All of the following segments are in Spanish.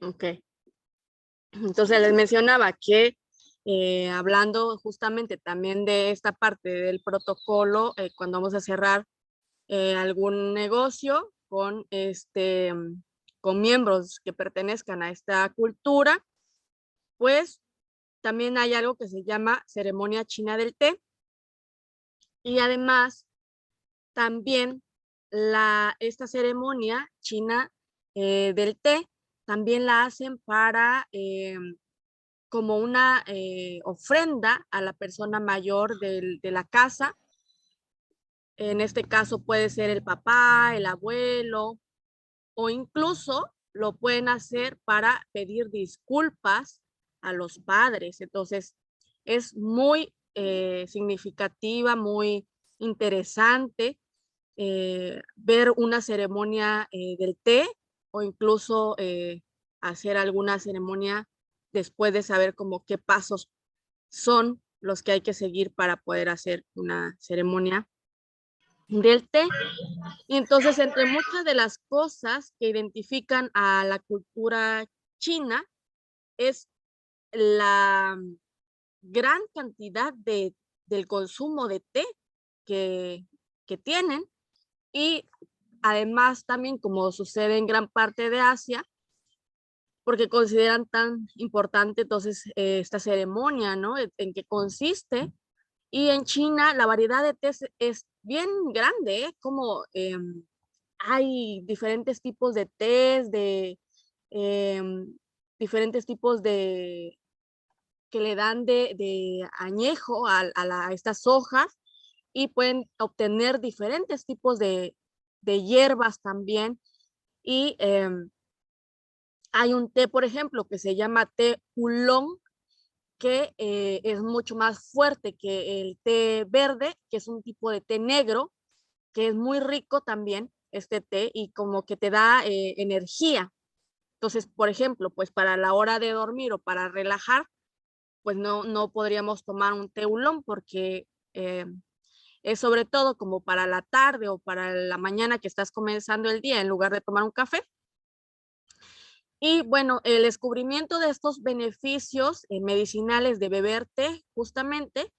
Ok. Entonces les mencionaba que hablando justamente también de esta parte del protocolo, cuando vamos a cerrar algún negocio con miembros que pertenezcan a esta cultura, pues también hay algo que se llama ceremonia china del té y además también esta ceremonia china del té también la hacen para como una ofrenda a la persona mayor de la casa. En este caso puede ser el papá, el abuelo, o incluso lo pueden hacer para pedir disculpas a los padres. Entonces, es muy significativa, muy interesante ver una ceremonia del té o incluso hacer alguna ceremonia después de saber como qué pasos son los que hay que seguir para poder hacer una ceremonia del té. Y entonces, entre muchas de las cosas que identifican a la cultura china es la gran cantidad del consumo de té que, que tienen y además también como sucede en gran parte de Asia, porque consideran tan importante entonces esta ceremonia, ¿no? En qué consiste. Y en China la variedad de tés es bien grande, ¿eh? Como hay diferentes tipos de tés, eh, diferentes tipos de que le dan de añejo a estas hojas y pueden obtener diferentes tipos de hierbas también. Y hay un té, por ejemplo, que se llama té oolong, que es mucho más fuerte que el té verde, que es un tipo de té negro, que es muy rico también este té y como que te da energía. Entonces, por ejemplo, pues para la hora de dormir o para relajar, pues no podríamos tomar un té oolong porque es sobre todo como para la tarde o para la mañana que estás comenzando el día en lugar de tomar un café. Y bueno, el descubrimiento de estos beneficios medicinales de beber té, justamente,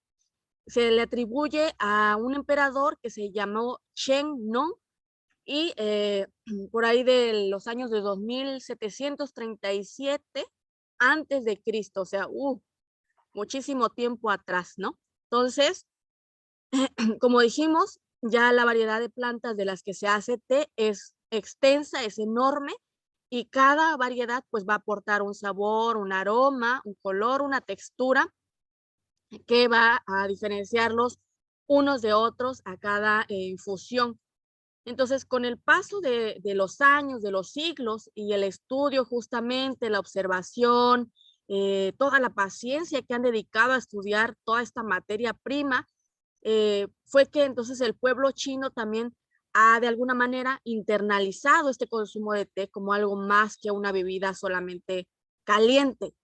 se le atribuye a un emperador que se llamó Chen Nong y por ahí de los años de 2737 antes de Cristo, o sea, muchísimo tiempo atrás, ¿no? Entonces, como dijimos, ya la variedad de plantas de las que se hace té es extensa, es enorme y cada variedad pues va a aportar un sabor, un aroma, un color, una textura que va a diferenciarlos unos de otros a cada infusión. Entonces, con el paso de los años, de los siglos y el estudio justamente, la observación, toda la paciencia que han dedicado a estudiar toda esta materia prima, fue que entonces el pueblo chino también ha de alguna manera internalizado este consumo de té como algo más que una bebida solamente caliente.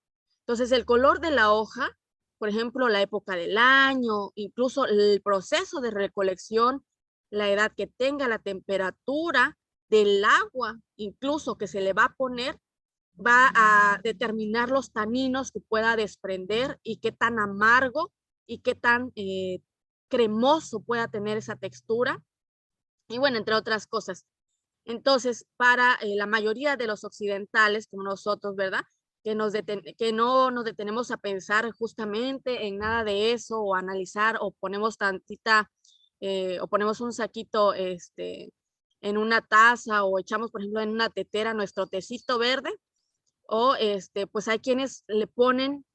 Entonces, el color de la hoja, por ejemplo, la época del año, incluso el proceso de recolección, la edad que tenga, la temperatura del agua, incluso que se le va a poner, va a determinar los taninos que pueda desprender y qué tan amargo y qué tan cremoso pueda tener esa textura. Y bueno, entre otras cosas. Entonces, para la mayoría de los occidentales, como nosotros, ¿verdad? Que no nos detenemos a pensar justamente en nada de eso o analizar o ponemos tantita o ponemos un saquito en una taza o echamos, por ejemplo, en una tetera nuestro tecito verde o pues hay quienes le ponen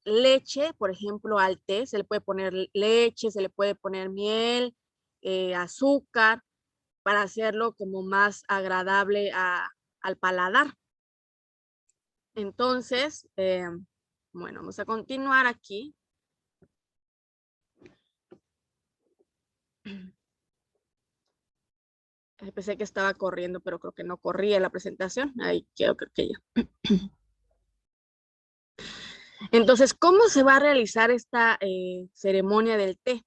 leche, por ejemplo, al té, se le puede poner leche, se le puede poner miel, azúcar para hacerlo como más agradable al paladar. Entonces, bueno, vamos a continuar aquí. Pensé que estaba corriendo, pero creo que no corría la presentación. Ahí creo que ya. Entonces, ¿cómo se va a realizar esta ceremonia del té?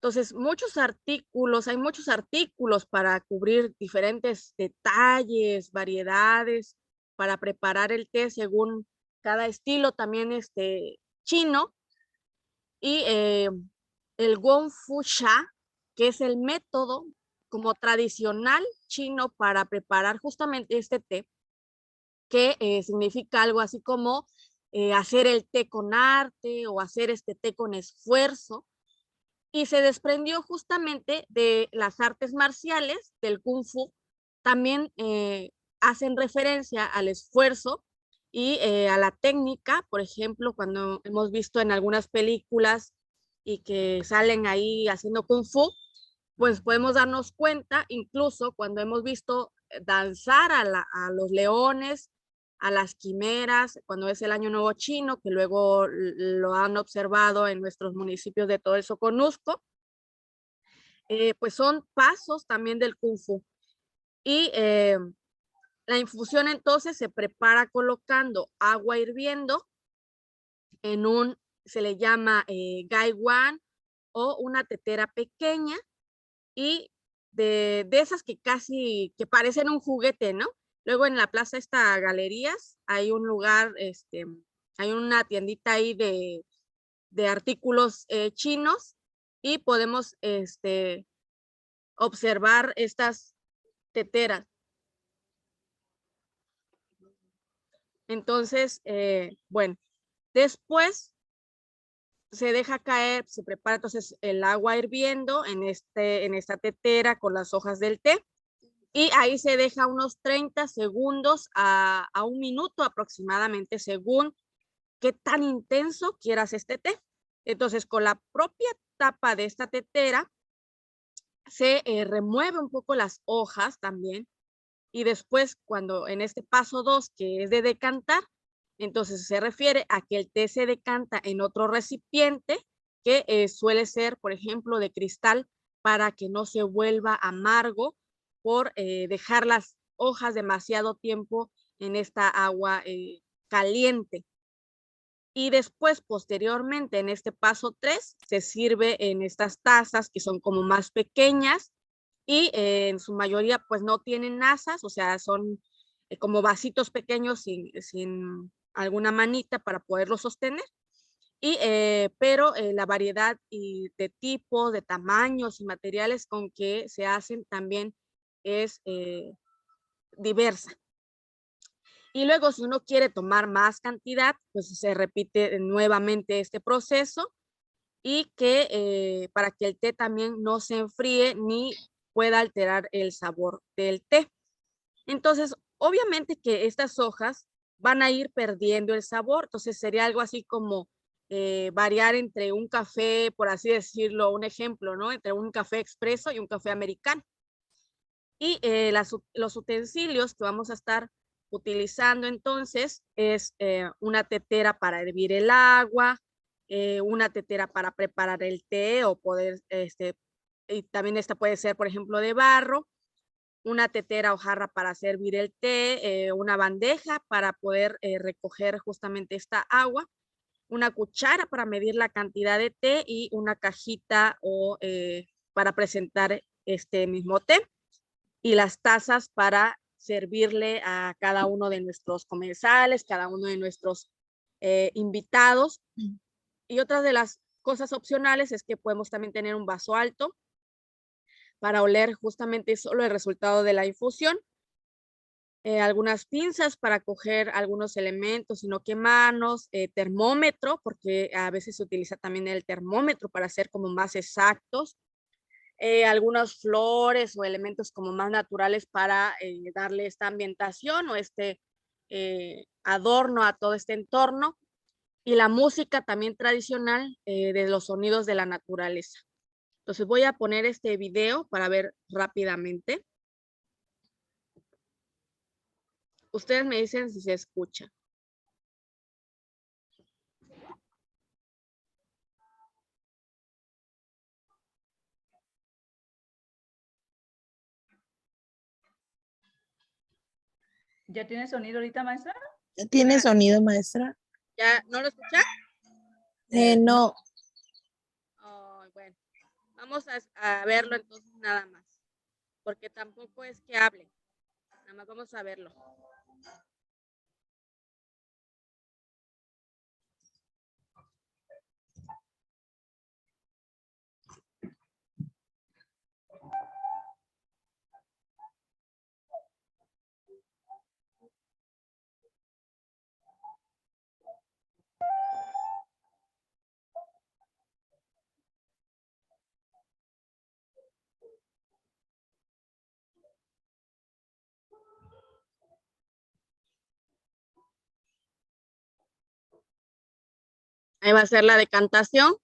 Entonces, hay muchos artículos para cubrir diferentes detalles, variedades. para preparar el té según cada estilo también chino. Y el Gong Fu Sha, que es el método como tradicional chino para preparar justamente este té, que significa algo así como hacer el té con arte o hacer este té con esfuerzo. Y se desprendió justamente de las artes marciales, del Kung Fu. También hacen referencia al esfuerzo y a la técnica, por ejemplo, cuando hemos visto en algunas películas y que salen ahí haciendo Kung Fu, pues podemos darnos cuenta, incluso cuando hemos visto danzar a los leones, a las quimeras, cuando es el Año Nuevo Chino, que luego lo han observado en nuestros municipios de todo el Soconusco, pues son pasos también del Kung Fu. Y la infusión entonces se prepara colocando agua hirviendo en se le llama gai wan o una tetera pequeña, y de esas que casi, que parecen un juguete, ¿no? Luego en la plaza Galerías hay un lugar, hay una tiendita ahí de artículos chinos, y podemos observar estas teteras. Entonces, bueno, después se deja caer, se prepara entonces el agua hirviendo en esta tetera con las hojas del té, y ahí se deja unos 30 segundos a 1 minuto aproximadamente, según qué tan intenso quieras este té. Entonces, con la propia tapa de esta tetera se remueve un poco las hojas también, y después cuando en este paso 2, que es de decantar, entonces se refiere a que el té se decanta en otro recipiente que suele ser, por ejemplo, de cristal, para que no se vuelva amargo por dejar las hojas demasiado tiempo en esta agua caliente. Y después, posteriormente, en este paso 3, se sirve en estas tazas que son como más pequeñas, y en su mayoría pues no tienen asas, o sea, son como vasitos pequeños sin alguna manita para poderlo sostener. Y, pero la variedad y de tipos, de tamaños y materiales con que se hacen también es diversa. Y luego, si uno quiere tomar más cantidad, pues se repite nuevamente este proceso, y que para que el té también no se enfríe ni pueda alterar el sabor del té. Entonces, obviamente que estas hojas van a ir perdiendo el sabor, entonces sería algo así como variar entre un café, por así decirlo, un ejemplo, ¿no? Entre un café expreso y un café americano. Y los utensilios que vamos a estar utilizando entonces es una tetera para hervir el agua, una tetera para preparar el té o poder, y también esta puede ser, por ejemplo, de barro, una tetera o jarra para servir el té, una bandeja para poder recoger justamente esta agua, una cuchara para medir la cantidad de té, y una cajita o para presentar este mismo té, y las tazas para servirle a cada uno de nuestros comensales, cada uno de nuestros invitados. Y otra de las cosas opcionales es que podemos también tener un vaso alto para oler justamente solo el resultado de la infusión. Algunas pinzas para coger algunos elementos y no quemarnos, termómetro, porque a veces se utiliza también el termómetro para ser como más exactos, algunas flores o elementos como más naturales para darle esta ambientación o adorno a todo este entorno, y la música también tradicional de los sonidos de la naturaleza. Entonces voy a poner este video para ver rápidamente. Ustedes me dicen si se escucha. ¿Ya tiene sonido ahorita, maestra? ¿Ya tiene sonido, maestra? ¿Ya no lo escuchan? No. Oh, bueno, vamos a verlo entonces nada más, porque tampoco es que hable, nada más vamos a verlo. Ahí va a ser la decantación.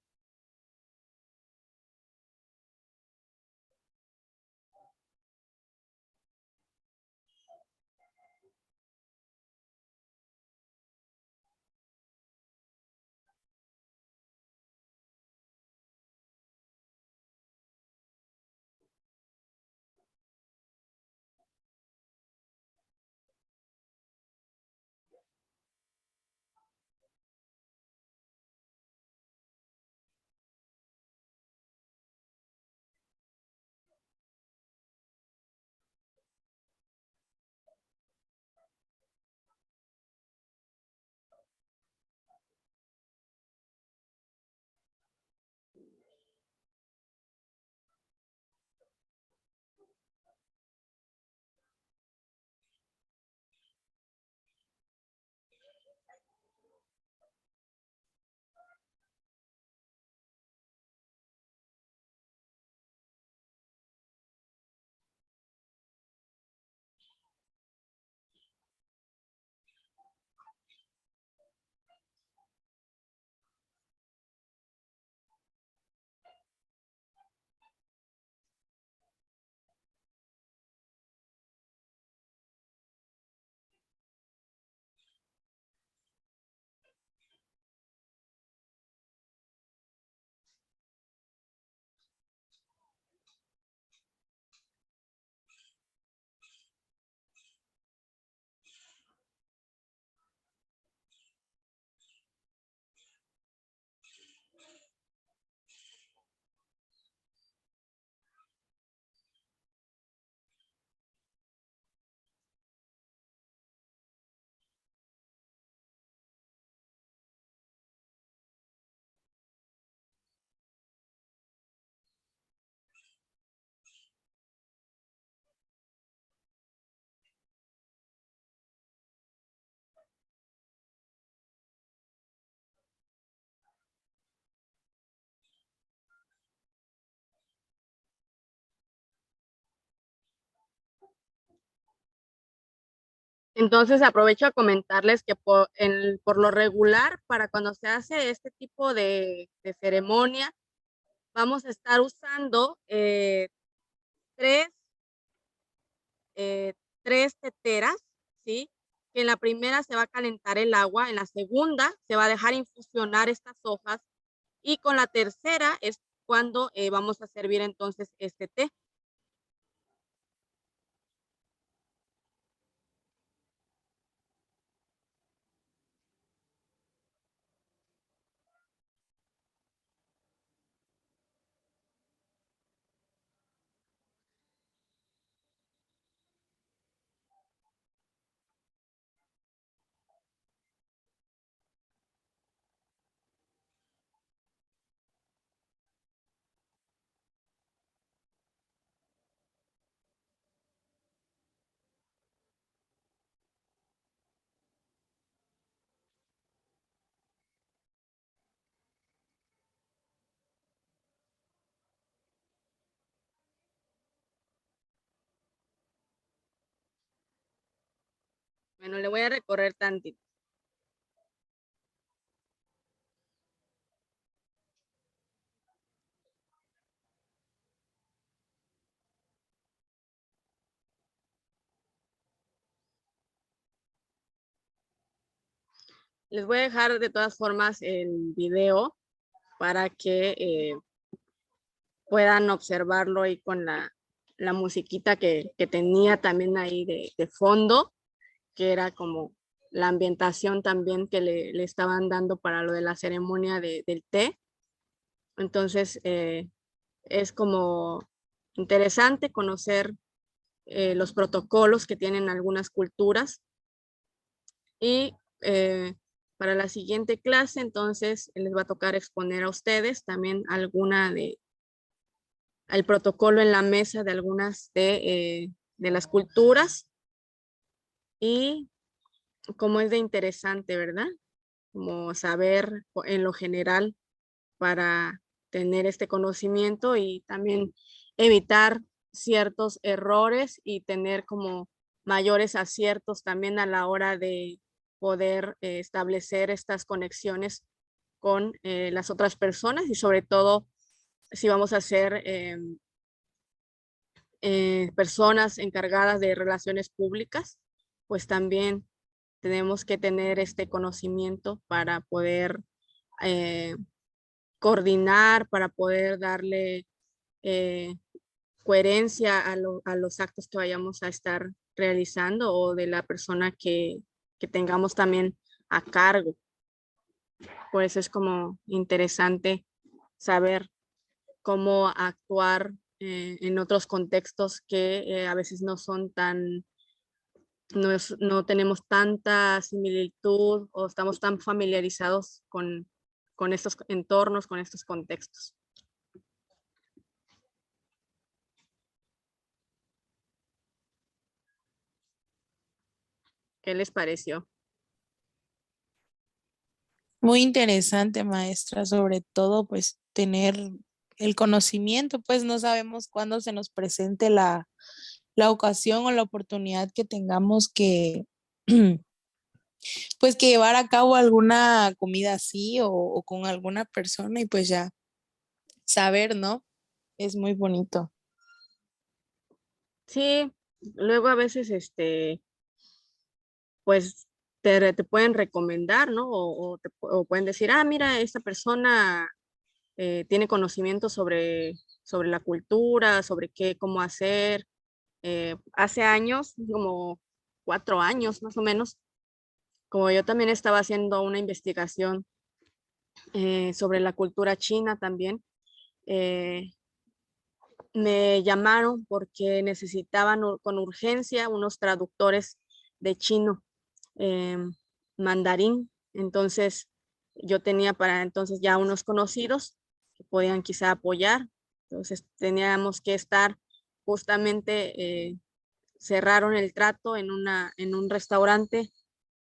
Entonces aprovecho a comentarles que por lo regular, para cuando se hace este tipo de ceremonia, vamos a estar usando tres, tres teteras, ¿sí? Que en la primera se va a calentar el agua, en la segunda se va a dejar infusionar estas hojas y con la tercera es cuando vamos a servir entonces este té. Bueno, le voy a recorrer tantito. Les voy a dejar de todas formas el video para que puedan observarlo ahí con la musiquita que tenía también ahí de fondo, que era como la ambientación también que le estaban dando para lo de la ceremonia del té. Entonces, es como interesante conocer los protocolos que tienen algunas culturas. Y para la siguiente clase, entonces, les va a tocar exponer a ustedes también el protocolo en la mesa de algunas de las culturas y cómo es de interesante, ¿verdad? Como saber en lo general para tener este conocimiento y también evitar ciertos errores y tener como mayores aciertos también a la hora de poder establecer estas conexiones con las otras personas y sobre todo si vamos a ser personas encargadas de relaciones públicas, pues también tenemos que tener este conocimiento para poder coordinar, para poder darle coherencia a los actos que vayamos a estar realizando o de la persona que tengamos también a cargo. Por eso es como interesante saber cómo actuar en otros contextos que a veces no son tan, no tenemos tanta similitud o estamos tan familiarizados con estos entornos, con estos contextos. ¿Qué les pareció? Muy interesante, maestra, sobre todo pues tener el conocimiento, pues no sabemos cuándo se nos presente la ocasión o la oportunidad que tengamos que, pues que llevar a cabo alguna comida así o con alguna persona y pues ya saber, ¿no? Es muy bonito. Sí, luego a veces pues te pueden recomendar, ¿no? O pueden decir, ah, mira, esta persona tiene conocimiento sobre la cultura, sobre qué, cómo hacer. Hace años, como 4 años más o menos, como yo también estaba haciendo una investigación sobre la cultura china también, eh, me llamaron porque necesitaban con urgencia unos traductores de chino, mandarín. Entonces, yo tenía para entonces ya unos conocidos que podían quizá apoyar. Entonces, teníamos que estar justamente, cerraron el trato en un restaurante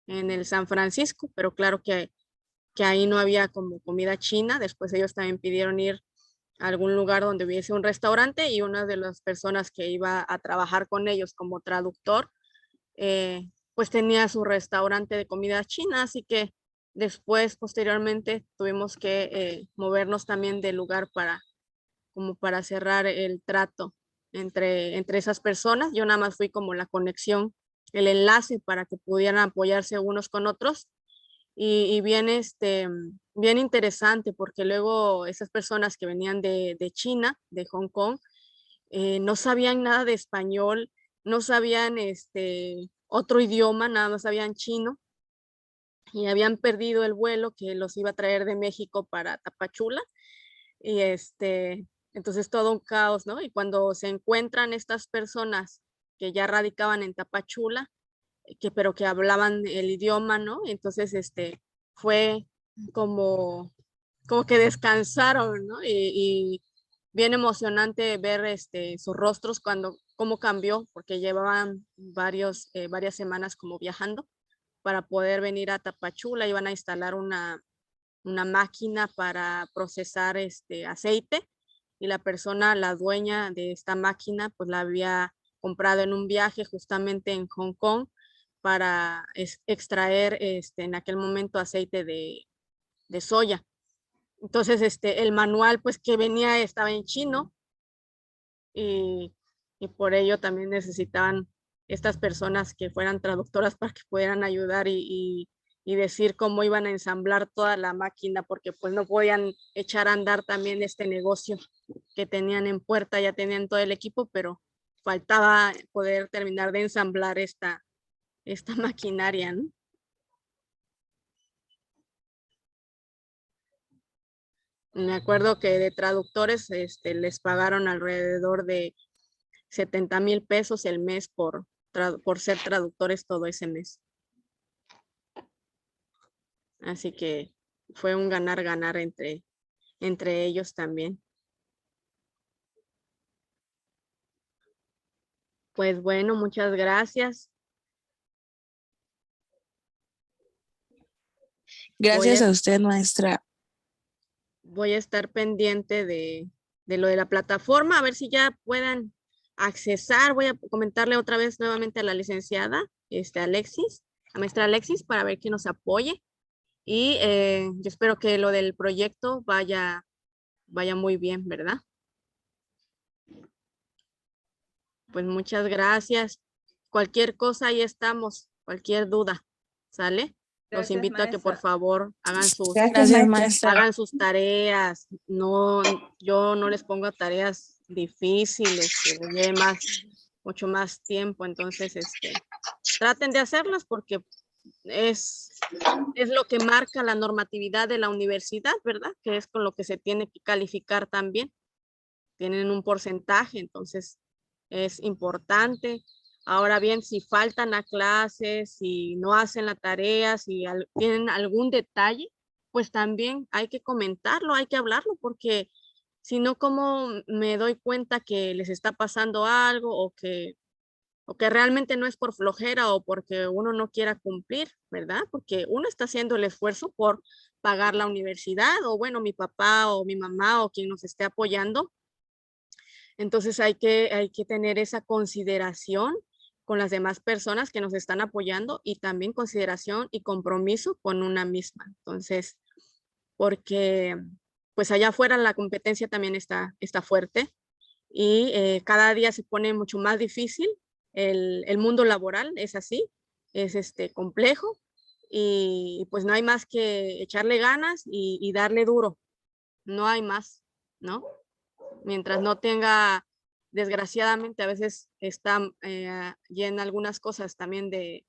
en el San Francisco, pero claro que ahí no había como comida china. Después ellos también pidieron ir a algún lugar donde hubiese un restaurante y una de las personas que iba a trabajar con ellos como traductor, pues tenía su restaurante de comida china, así que después, posteriormente, tuvimos que movernos también del lugar como para cerrar el trato entre esas personas. Yo nada más fui como la conexión, el enlace para que pudieran apoyarse unos con otros y bien, bien interesante porque luego esas personas que venían de China, de Hong Kong, no sabían nada de español, no sabían otro idioma, nada más sabían chino y habían perdido el vuelo que los iba a traer de México para Tapachula y entonces todo un caos, ¿no? Y cuando se encuentran estas personas que ya radicaban en Tapachula, pero que hablaban el idioma, ¿no? Entonces, fue como, como que descansaron, ¿no? Y bien emocionante ver sus rostros cuando, cómo cambió, porque llevaban varias semanas como viajando para poder venir a Tapachula, iban a instalar una máquina para procesar aceite y la persona, la dueña de esta máquina, pues la había comprado en un viaje justamente en Hong Kong para extraer en aquel momento aceite de soya. Entonces, el manual pues que venía estaba en chino y, y por ello también necesitaban estas personas que fueran traductoras para que pudieran ayudar y decir cómo iban a ensamblar toda la máquina, porque pues no podían echar a andar también este negocio que tenían en puerta, ya tenían todo el equipo, pero faltaba poder terminar de ensamblar esta maquinaria, ¿no? Me acuerdo que de traductores les pagaron alrededor de 70,000 pesos el mes por ser traductores todo ese mes. Así que fue un ganar-ganar entre ellos también. Pues bueno, muchas gracias. Gracias a usted, maestra. Voy a estar pendiente de lo de la plataforma, a ver si ya puedan accesar. Voy a comentarle otra vez nuevamente a la licenciada, Alexis, a maestra Alexis, para ver que nos apoye. Y yo espero que lo del proyecto vaya muy bien, ¿verdad? Pues muchas gracias. Cualquier cosa, ahí estamos. Cualquier duda, ¿sale? Los Gracias, invito a que por maestra. favor hagan Gracias, maestra. hagan sus tareas. No, yo no les pongo tareas difíciles que les lleve mucho más tiempo. Entonces, traten de hacerlas porque es lo que marca la normatividad de la universidad, ¿verdad? Que es con lo que se tiene que calificar también. Tienen un porcentaje, entonces es importante. Ahora bien, si faltan a clases, si no hacen la tarea, si tienen algún detalle, pues también hay que comentarlo, hay que hablarlo, porque si no, ¿cómo me doy cuenta que les está pasando algo o que realmente no es por flojera o porque uno no quiera cumplir, ¿verdad? Porque uno está haciendo el esfuerzo por pagar la universidad o bueno, mi papá o mi mamá o quien nos esté apoyando. Entonces hay que tener esa consideración con las demás personas que nos están apoyando y también consideración y compromiso con una misma. Entonces, porque pues allá afuera la competencia también está fuerte y cada día se pone mucho más difícil. El mundo laboral es así, es complejo y pues no hay más que echarle ganas y darle duro. No hay más, ¿no? Mientras no tenga, desgraciadamente a veces está llena algunas cosas también de